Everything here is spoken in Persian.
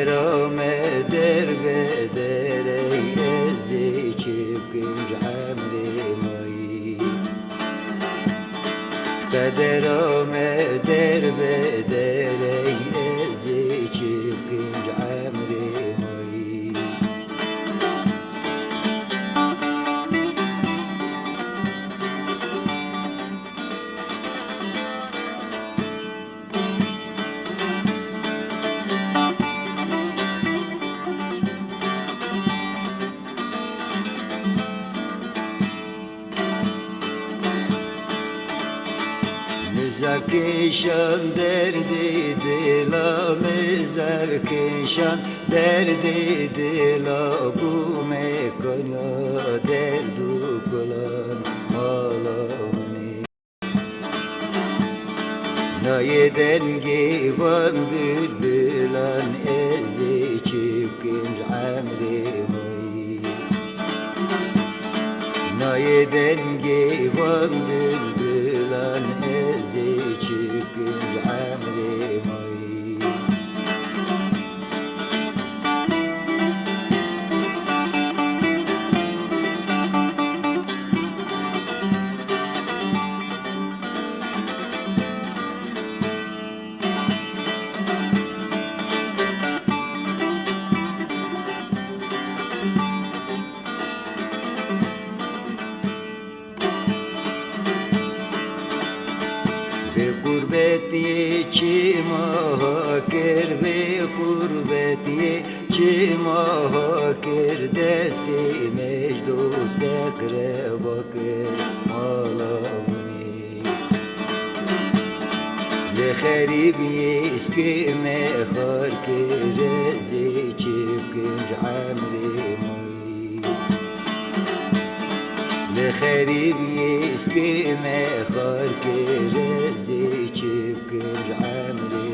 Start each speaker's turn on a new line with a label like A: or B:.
A: درام در بدر ازی چکنج عمری مایی درام در بدر ازی چکنج عمری مایی زرکشان دردی دلا زرکشان دردی دلا بو میکنیا دردو کلان مالا منی نای دنگی وان بلبلان ازی چکنج عمری مایی نای دنگی وان بلبلان ازی چکنج عمری مایی قربتی چی ماه کر به قربتی چی ماه کر دستی مش دوست کر بکر مالا منی لخریبی اسکی مخار کر زی چکنج عمری مایی لخریبی اسکی مخار کر زی چکنج عمری